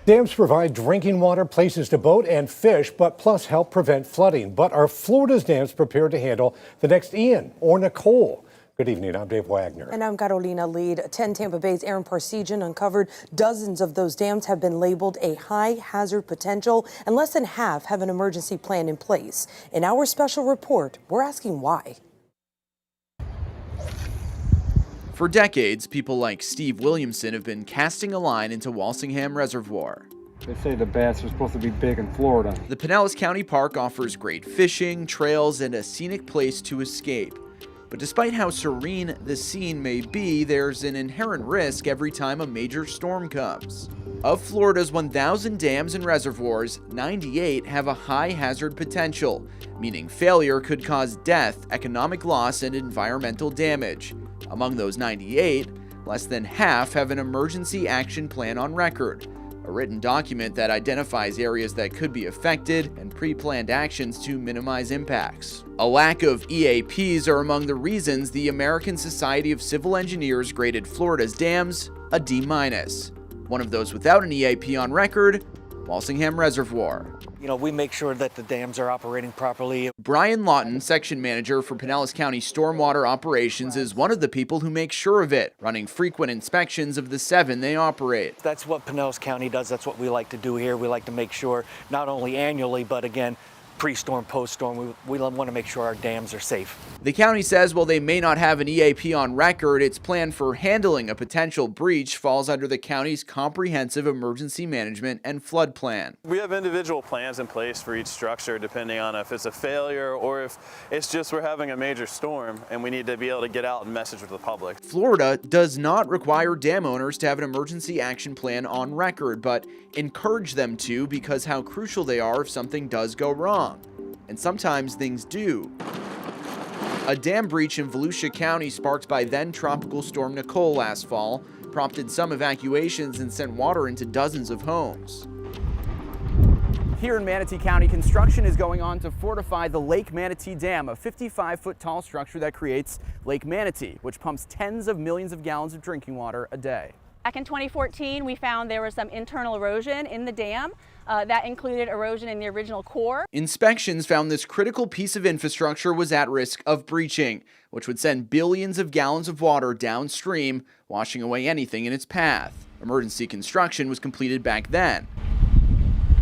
Dams provide drinking water, places to boat and fish, but plus help prevent flooding. But are Florida's dams prepared to handle the next Ian or Nicole? Good evening, I'm Dave Wagner. And I'm Carolina Lead. 10 Tampa Bay's Aaron Parsegian uncovered dozens of those dams have been labeled a high hazard potential, and less than half have an emergency plan in place. In our special report, we're asking why. For decades, people like Steve Williamson have been casting a line into Walsingham Reservoir. They say the bass are supposed to be big in Florida. The Pinellas County Park offers great fishing, trails, and a scenic place to escape. But despite how serene the scene may be, there's an inherent risk every time a major storm comes. Of Florida's 1,000 dams and reservoirs, 98 have a high hazard potential, meaning failure could cause death, economic loss, and environmental damage. Among those 98, less than half have an emergency action plan on record, a written document that identifies areas that could be affected and pre-planned actions to minimize impacts. A lack of EAPs are among the reasons the American Society of Civil Engineers graded Florida's dams a D-. One of those without an EAP on record, Walsingham Reservoir. We make sure that the dams are operating properly. Brian Lawton, section manager for Pinellas County Stormwater Operations, is one of the people who make sure of it, running frequent inspections of the 7 they operate. That's what Pinellas County does. That's what we like to do here. We like to make sure, not only annually, but again, pre-storm, post-storm, we want to make sure our dams are safe. The county says while they may not have an EAP on record, its plan for handling a potential breach falls under the county's comprehensive emergency management and flood plan. We have individual plans in place for each structure depending on if it's a failure or if it's just we're having a major storm and we need to be able to get out and message with the public. Florida does not require dam owners to have an emergency action plan on record, but encourage them to because how crucial they are if something does go wrong. And sometimes things do. A dam breach in Volusia County sparked by then Tropical Storm Nicole last fall prompted some evacuations and sent water into dozens of homes. Here in Manatee County, construction is going on to fortify the Lake Manatee Dam, a 55-foot tall structure that creates Lake Manatee, which pumps tens of millions of gallons of drinking water a day. Back in 2014, we found there was some internal erosion in the dam. That included erosion in the original core. Inspections found this critical piece of infrastructure was at risk of breaching, which would send billions of gallons of water downstream, washing away anything in its path. Emergency construction was completed back then.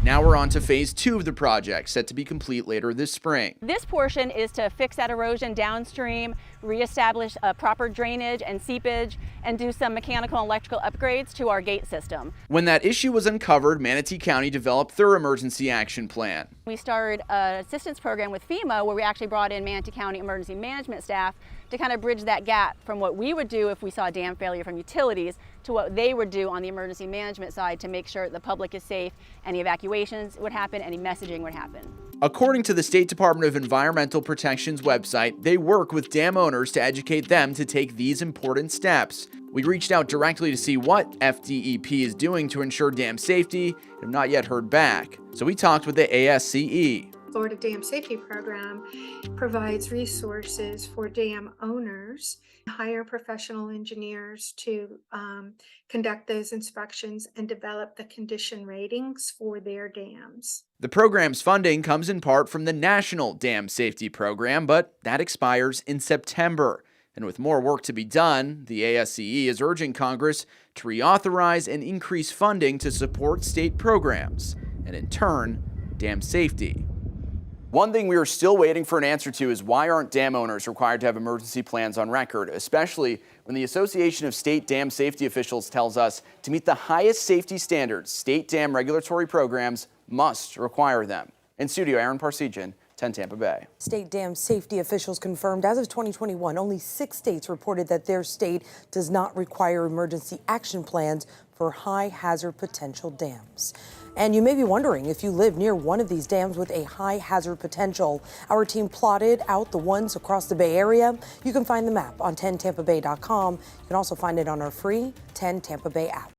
Now we're on to phase 2 of the project, set to be complete later this spring. This portion is to fix that erosion downstream, reestablish proper drainage and seepage, and do some mechanical and electrical upgrades to our gate system. When that issue was uncovered, Manatee County developed their emergency action plan. We started an assistance program with FEMA where we actually brought in Manatee County emergency management staff to kind of bridge that gap from what we would do if we saw dam failure from utilities to what they would do on the emergency management side to make sure the public is safe, any evacuations would happen, any messaging would happen. According to the State Department of Environmental Protection's website, they work with dam owners to educate them to take these important steps. We reached out directly to see what FDEP is doing to ensure dam safety and have not yet heard back. So we talked with the ASCE. Florida Dam Safety Program provides resources for dam owners, hire professional engineers to conduct those inspections and develop the condition ratings for their dams. The program's funding comes in part from the National Dam Safety Program, but that expires in September. And with more work to be done, the ASCE is urging Congress to reauthorize and increase funding to support state programs, and in turn, dam safety. One thing we are still waiting for an answer to is why aren't dam owners required to have emergency plans on record, especially when the Association of State Dam Safety Officials tells us to meet the highest safety standards, state dam regulatory programs must require them. In studio, Aaron Parsegian, 10 Tampa Bay. State dam safety officials confirmed as of 2021, only 6 states reported that their state does not require emergency action plans for high hazard potential dams. And you may be wondering if you live near one of these dams with a high hazard potential. Our team plotted out the ones across the Bay Area. You can find the map on 10tampabay.com. You can also find it on our free 10 Tampa Bay app.